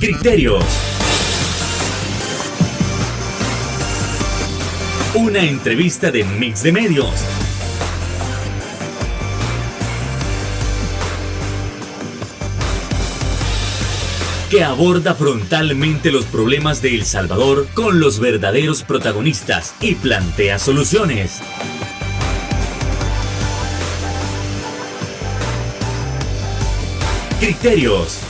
Criterios. Una entrevista de Mix de Medios. Que aborda frontalmente los problemas de El Salvador con los verdaderos protagonistas y plantea soluciones. Criterios.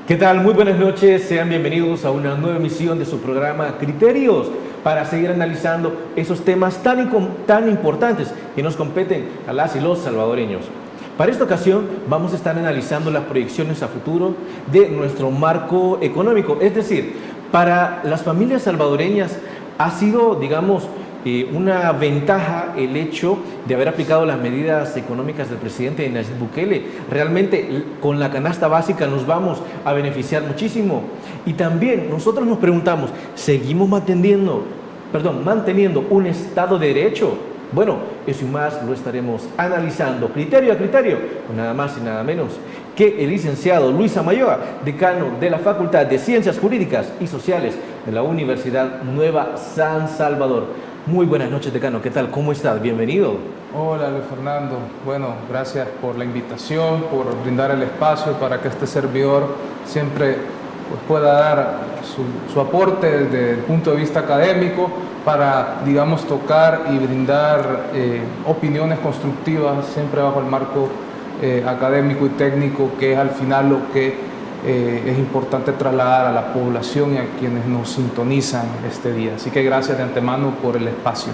¿Qué tal? Muy buenas noches, sean bienvenidos a una nueva emisión de su programa Criterios, para seguir analizando esos temas tan importantes que nos competen a las y los salvadoreños. Para esta ocasión vamos a estar analizando las proyecciones a futuro de nuestro marco económico, es decir, para las familias salvadoreñas ha sido, digamos, una ventaja el hecho de haber aplicado las medidas económicas del presidente Nayib Bukele. Realmente con la canasta básica nos vamos a beneficiar muchísimo. Y también nosotros nos preguntamos, ¿seguimos manteniendo un Estado de Derecho? Bueno, eso y más lo estaremos analizando criterio a criterio, con nada más y nada menos que el licenciado Luis Amayoa, decano de la Facultad de Ciencias Jurídicas y Sociales de la Universidad Nueva San Salvador. Muy buenas noches, decano. ¿Qué tal? ¿Cómo estás? Bienvenido. Hola, Luis Fernando. Bueno, gracias por la invitación, por brindar el espacio para que este servidor siempre pueda dar su aporte desde el punto de vista académico para, digamos, tocar y brindar opiniones constructivas siempre bajo el marco académico y técnico, que es al final lo que es importante trasladar a la población y a quienes nos sintonizan este día. Así que gracias de antemano por el espacio.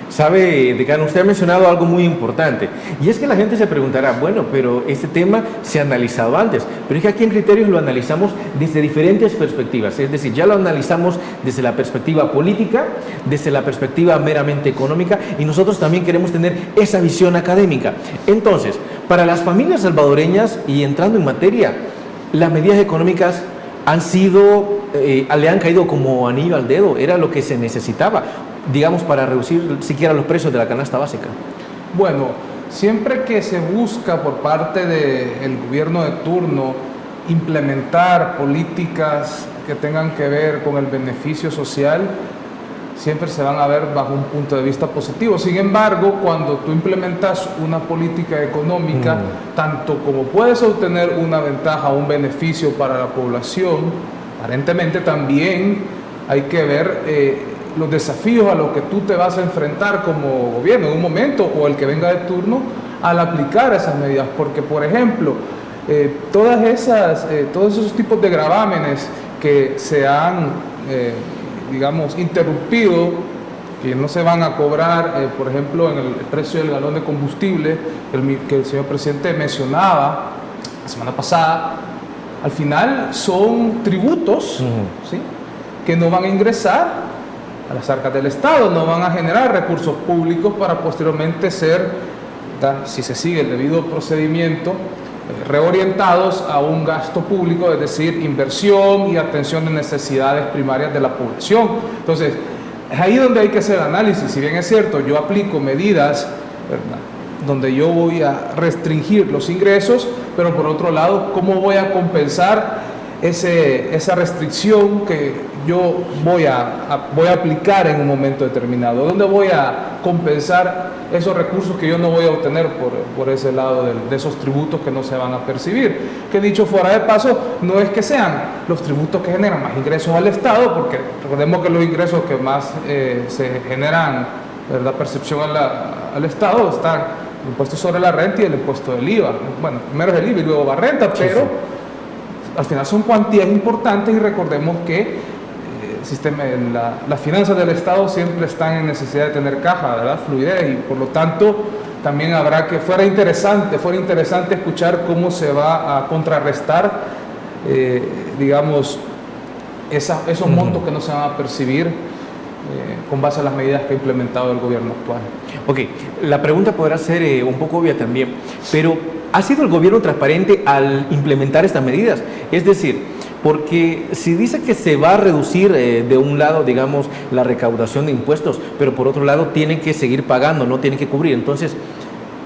Sabe, decano, usted ha mencionado algo muy importante, y es que la gente se preguntará, bueno, pero este tema se ha analizado antes, pero es que aquí en Criterios lo analizamos desde diferentes perspectivas, es decir, ya lo analizamos desde la perspectiva política, desde la perspectiva meramente económica, y nosotros también queremos tener esa visión académica. Entonces, para las familias salvadoreñas, y entrando en materia, las medidas económicas le han caído como anillo al dedo, era lo que se necesitaba, digamos, para reducir siquiera los precios de la canasta básica. Bueno, siempre que se busca por parte del gobierno de turno implementar políticas que tengan que ver con el beneficio social, siempre se van a ver bajo un punto de vista positivo. Sin embargo, cuando tú implementas una política económica, tanto como puedes obtener una ventaja o un beneficio para la población, aparentemente también hay que ver los desafíos a los que tú te vas a enfrentar como gobierno en un momento, o el que venga de turno, al aplicar esas medidas. Porque, por ejemplo, todos esos tipos de gravámenes que se han digamos, interrumpido, que no se van a cobrar, por ejemplo, en el precio del galón de combustible, que el señor presidente mencionaba la semana pasada, al final son tributos, ¿sí?, que no van a ingresar a las arcas del Estado, no van a generar recursos públicos para posteriormente ser, si se sigue el debido procedimiento, reorientados a un gasto público, es decir, inversión y atención de necesidades primarias de la población. Entonces, es ahí donde hay que hacer análisis. Si bien es cierto, yo aplico medidas, ¿verdad?, donde yo voy a restringir los ingresos, pero por otro lado, ¿cómo voy a compensar esa restricción que yo voy a aplicar en un momento determinado? ¿Dónde voy a compensar esos recursos que yo no voy a obtener por ese lado de esos tributos que no se van a percibir? Que dicho fuera de paso, no es que sean los tributos que generan más ingresos al Estado, porque recordemos que los ingresos que más se generan, ¿verdad?, percepción al Estado, están el impuesto sobre la renta y el impuesto del IVA. Bueno, primero es el IVA y luego va renta, pero sí, al final son cuantías importantes, y recordemos que las finanzas del Estado siempre están en necesidad de tener caja, ¿verdad?, fluidez, y por lo tanto también fuera interesante escuchar cómo se va a contrarrestar, digamos, esos montos que no se van a percibir con base a las medidas que ha implementado el gobierno actual. Ok, la pregunta podrá ser un poco obvia también, pero ¿ha sido el gobierno transparente al implementar estas medidas? Es decir, porque si dice que se va a reducir de un lado, digamos, la recaudación de impuestos, pero por otro lado tienen que seguir pagando, no tienen que cubrir, entonces,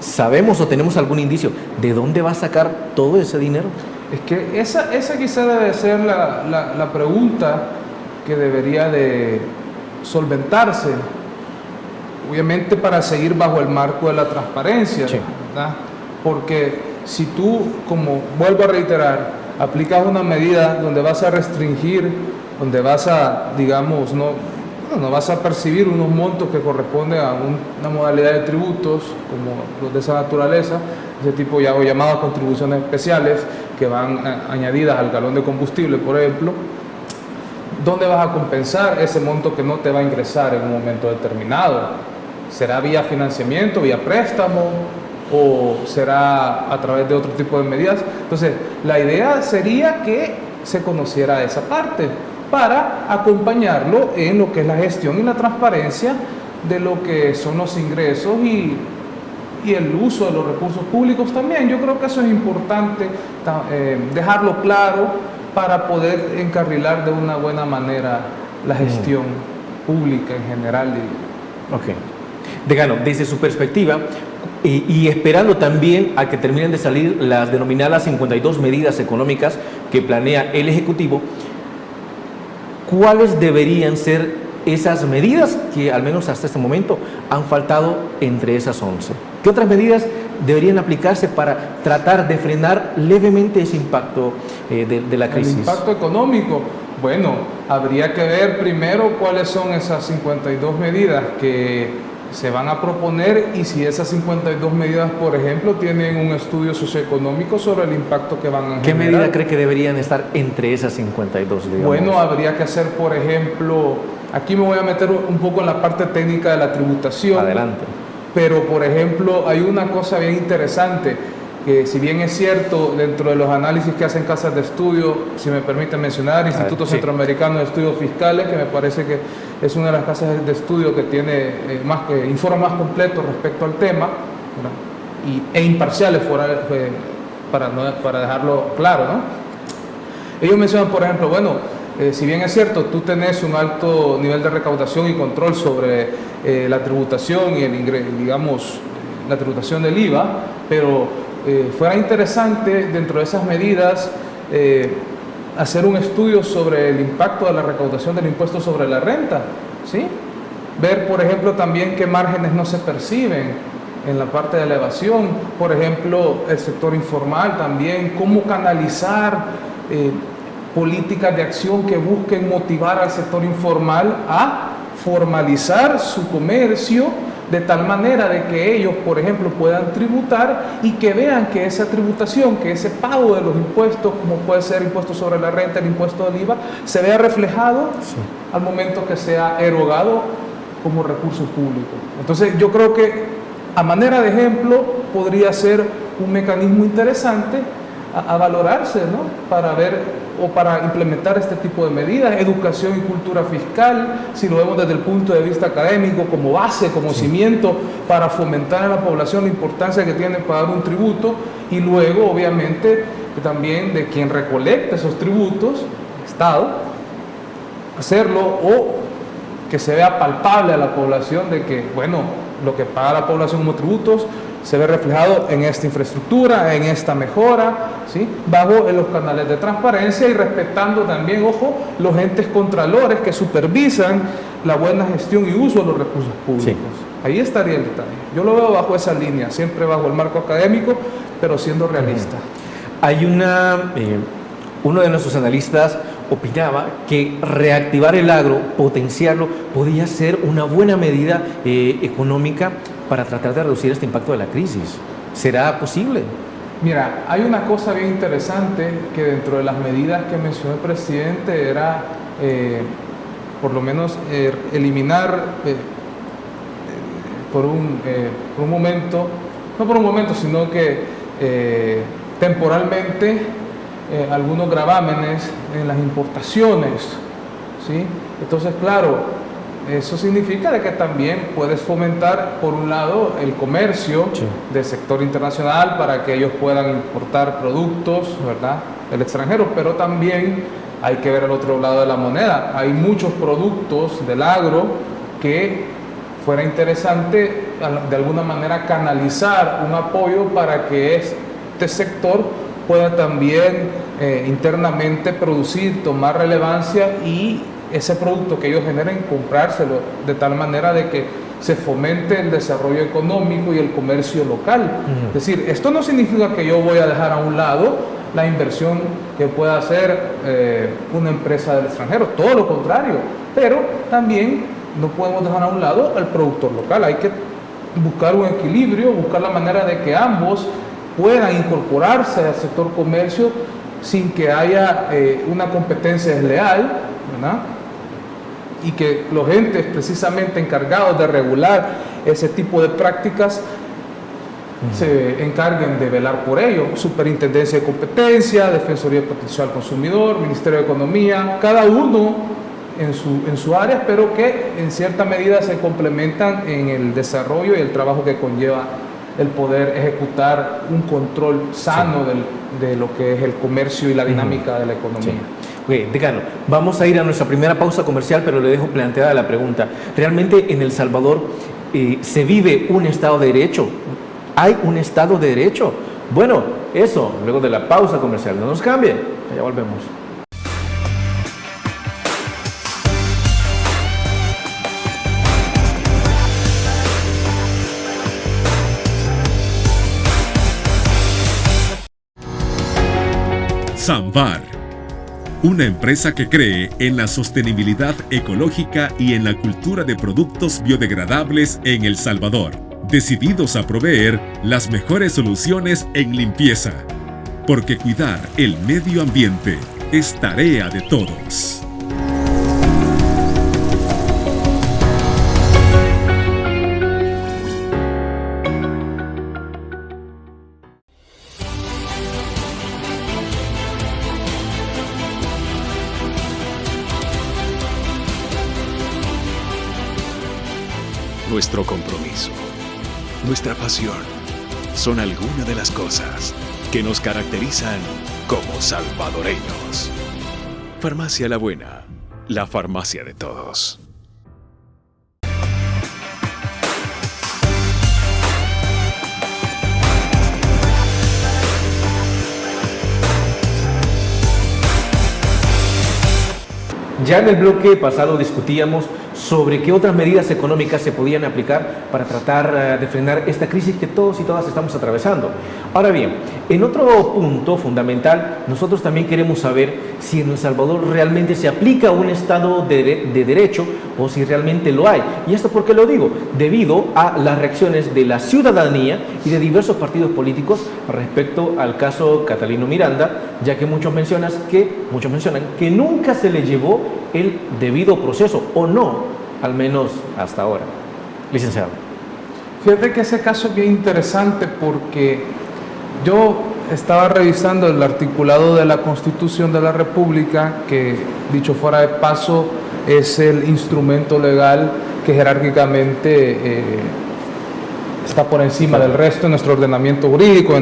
¿sabemos o tenemos algún indicio de dónde va a sacar todo ese dinero? Es que esa quizá debe ser la pregunta que debería de solventarse, obviamente para seguir bajo el marco de la transparencia, sí, ¿verdad? Porque si tú, como vuelvo a reiterar, aplicas una medida donde vas a restringir, donde vas a, digamos, no vas a percibir unos montos que corresponden a una modalidad de tributos como los de esa naturaleza, ese tipo ya o llamadas contribuciones especiales que van añadidas al galón de combustible, por ejemplo, ¿dónde vas a compensar ese monto que no te va a ingresar en un momento determinado? ¿Será vía financiamiento, vía préstamo o será a través de otro tipo de medidas? Entonces, la idea sería que se conociera esa parte para acompañarlo en lo que es la gestión y la transparencia de lo que son los ingresos y el uso de los recursos públicos también. Yo creo que eso es importante dejarlo claro para poder encarrilar de una buena manera la gestión pública en general. Ok. Decano, desde su perspectiva y esperando también a que terminen de salir las denominadas 52 medidas económicas que planea el Ejecutivo, ¿cuáles deberían ser esas medidas que al menos hasta este momento han faltado entre esas 11? ¿Qué otras medidas deberían aplicarse para tratar de frenar levemente ese impacto de la crisis? El impacto económico, bueno, habría que ver primero cuáles son esas 52 medidas que se van a proponer y si esas 52 medidas, por ejemplo, tienen un estudio socioeconómico sobre el impacto que van a generar. ¿Qué medida cree que deberían estar entre esas 52, digamos? Bueno, habría que hacer, por ejemplo, aquí me voy a meter un poco en la parte técnica de la tributación. Adelante. Pero, por ejemplo, hay una cosa bien interesante, que si bien es cierto, dentro de los análisis que hacen casas de estudio, si me permiten mencionar, Instituto Centroamericano de Estudios Fiscales, que me parece que es una de las casas de estudio que tiene informe más completo respecto al tema, e imparciales para dejarlo claro, ¿no? Ellos mencionan, por ejemplo, bueno, si bien es cierto, tú tenés un alto nivel de recaudación y control sobre la tributación y la tributación del IVA, pero fuera interesante dentro de esas medidas hacer un estudio sobre el impacto de la recaudación del impuesto sobre la renta, ¿sí? Ver, por ejemplo, también qué márgenes no se perciben en la parte de la evasión, por ejemplo, el sector informal también, cómo canalizar políticas de acción que busquen motivar al sector informal a formalizar su comercio de tal manera de que ellos, por ejemplo, puedan tributar y que vean que esa tributación, que ese pago de los impuestos, como puede ser el impuesto sobre la renta, el impuesto del IVA, se vea reflejado al momento que sea erogado como recurso público. Entonces, yo creo que a manera de ejemplo podría ser un mecanismo interesante a valorarse, ¿no? Para ver o para implementar este tipo de medidas, educación y cultura fiscal, si lo vemos desde el punto de vista académico, como base, como cimiento, para fomentar a la población la importancia que tiene pagar un tributo, y luego, obviamente, también de quien recolecta esos tributos, el Estado, hacerlo o que se vea palpable a la población de que, bueno, lo que paga la población como tributos se ve reflejado en esta infraestructura, en esta mejora, ¿sí? Bajo en los canales de transparencia y respetando también, ojo, los entes contralores que supervisan la buena gestión y uso de los recursos públicos. Sí. Ahí estaría el detalle. Yo lo veo bajo esa línea, siempre bajo el marco académico, pero siendo realista. Hay uno de nuestros analistas opinaba que reactivar el agro, potenciarlo, podía ser una buena medida económica para tratar de reducir este impacto de la crisis. ¿Será posible? Mira, hay una cosa bien interesante que dentro de las medidas que mencionó el presidente era, por lo menos, eliminar por un momento, no por un momento, sino que temporalmente algunos gravámenes en las importaciones, ¿sí? Entonces, claro, eso significa de que también puedes fomentar, por un lado, el comercio del sector internacional para que ellos puedan importar productos, ¿verdad?, del extranjero, pero también hay que ver el otro lado de la moneda. Hay muchos productos del agro que fuera interesante de alguna manera canalizar un apoyo para que este sector pueda también internamente producir, tomar relevancia y ese producto que ellos generen, comprárselo de tal manera de que se fomente el desarrollo económico y el comercio local. Es decir, esto no significa que yo voy a dejar a un lado la inversión que pueda hacer una empresa del extranjero, todo lo contrario, pero también no podemos dejar a un lado al productor local. Hay que buscar un equilibrio, buscar la manera de que ambos puedan incorporarse al sector comercio sin que haya una competencia desleal, ¿verdad? Y que los entes precisamente encargados de regular ese tipo de prácticas se encarguen de velar por ello. Superintendencia de Competencia, Defensoría de Protección al Consumidor, Ministerio de Economía, cada uno en su área, pero que en cierta medida se complementan en el desarrollo y el trabajo que conlleva el poder ejecutar un control sano de lo que es el comercio y la dinámica de la economía. Decano, vamos a ir a nuestra primera pausa comercial, pero le dejo planteada la pregunta. ¿Realmente en El Salvador se vive un Estado de Derecho? ¿Hay un Estado de Derecho? Bueno, eso, luego de la pausa comercial. No nos cambie, ya volvemos. Samvar, una empresa que cree en la sostenibilidad ecológica y en la cultura de productos biodegradables en El Salvador, decididos a proveer las mejores soluciones en limpieza, porque cuidar el medio ambiente es tarea de todos. Nuestro compromiso, nuestra pasión, son algunas de las cosas que nos caracterizan como salvadoreños. Farmacia La Buena, la farmacia de todos. Ya en el bloque pasado discutíamos sobre qué otras medidas económicas se podían aplicar para tratar de frenar esta crisis que todos y todas estamos atravesando. Ahora bien, en otro punto fundamental, nosotros también queremos saber si en El Salvador realmente se aplica un Estado de Derecho o si realmente lo hay. ¿Y esto por qué lo digo? Debido a las reacciones de la ciudadanía y de diversos partidos políticos respecto al caso Catalino Miranda, ya que muchos mencionan que nunca se le llevó el debido proceso, o no, al menos hasta ahora. Licenciado. Fíjate que ese caso es bien interesante porque yo estaba revisando el articulado de la Constitución de la República, que dicho fuera de paso es el instrumento legal que jerárquicamente está por encima del resto de nuestro ordenamiento jurídico,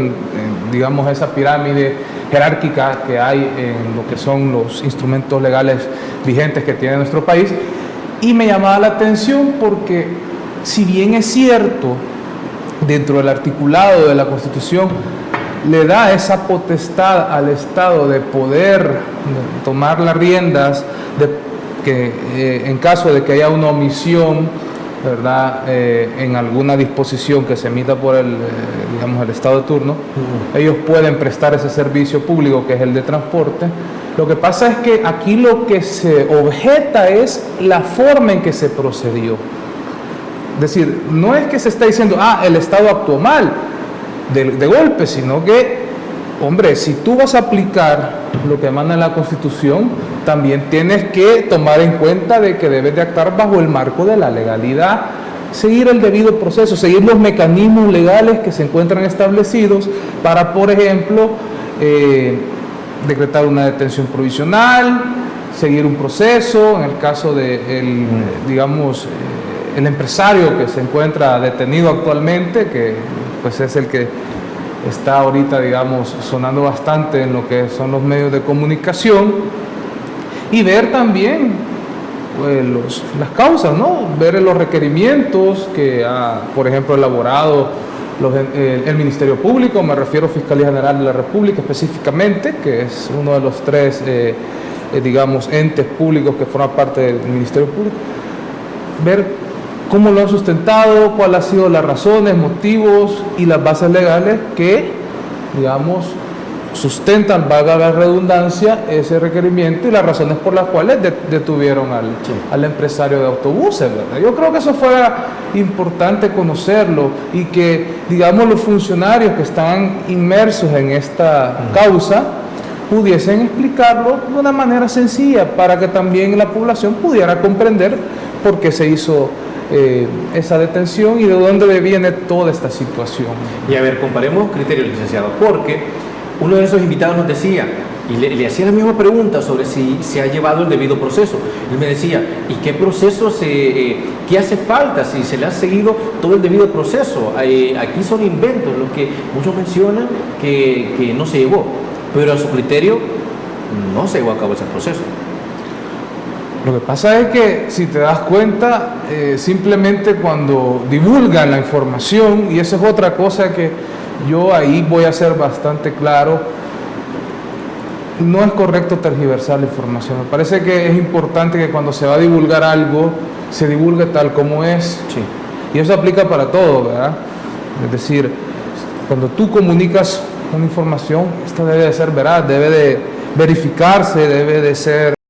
digamos esa pirámide jerárquica que hay en lo que son los instrumentos legales vigentes que tiene nuestro país. Y me llamaba la atención porque, si bien es cierto, dentro del articulado de la Constitución le da esa potestad al Estado de poder tomar las riendas en caso de que haya una omisión, ¿verdad? En alguna disposición que se emita por el Estado de turno, ellos pueden prestar ese servicio público que es el de transporte. Lo que pasa es que aquí lo que se objeta es la forma en que se procedió. Es decir, no es que se está diciendo, el Estado actuó mal de golpe, sino que, hombre, si tú vas a aplicar lo que manda la Constitución, también tienes que tomar en cuenta de que debes de actuar bajo el marco de la legalidad, seguir el debido proceso, seguir los mecanismos legales que se encuentran establecidos para, por ejemplo, decretar una detención provisional, seguir un proceso. En el caso de el empresario que se encuentra detenido actualmente, que pues es el que está ahorita, sonando bastante en lo que son los medios de comunicación, y ver también las causas, ¿no? Ver los requerimientos que ha, por ejemplo, elaborado el Ministerio Público, me refiero a Fiscalía General de la República específicamente, que es uno de los tres, digamos, entes públicos que forman parte del Ministerio Público, ver cómo lo han sustentado, cuáles han sido las razones, motivos y las bases legales que, digamos, sustentan, valga la redundancia, ese requerimiento y las razones por las cuales detuvieron al empresario de autobuses, ¿verdad? Yo creo que eso fue importante conocerlo y que, digamos, los funcionarios que están inmersos en esta causa pudiesen explicarlo de una manera sencilla para que también la población pudiera comprender por qué se hizo esa detención y de dónde viene toda esta situación. Y a ver, comparemos criterios, licenciado, porque uno de esos invitados nos decía, y le hacía la misma pregunta sobre si se ha llevado el debido proceso. Él me decía, ¿y qué proceso qué hace falta si se le ha seguido todo el debido proceso? Aquí son inventos, lo que muchos mencionan que no se llevó, pero a su criterio no se llevó a cabo ese proceso. Lo que pasa es que, si te das cuenta, simplemente cuando divulgan la información, y eso es otra cosa que yo ahí voy a ser bastante claro, no es correcto tergiversar la información. Me parece que es importante que cuando se va a divulgar algo, se divulgue tal como es. Sí. Y eso aplica para todo, ¿verdad? Es decir, cuando tú comunicas una información, esta debe de ser veraz, debe de verificarse, debe de ser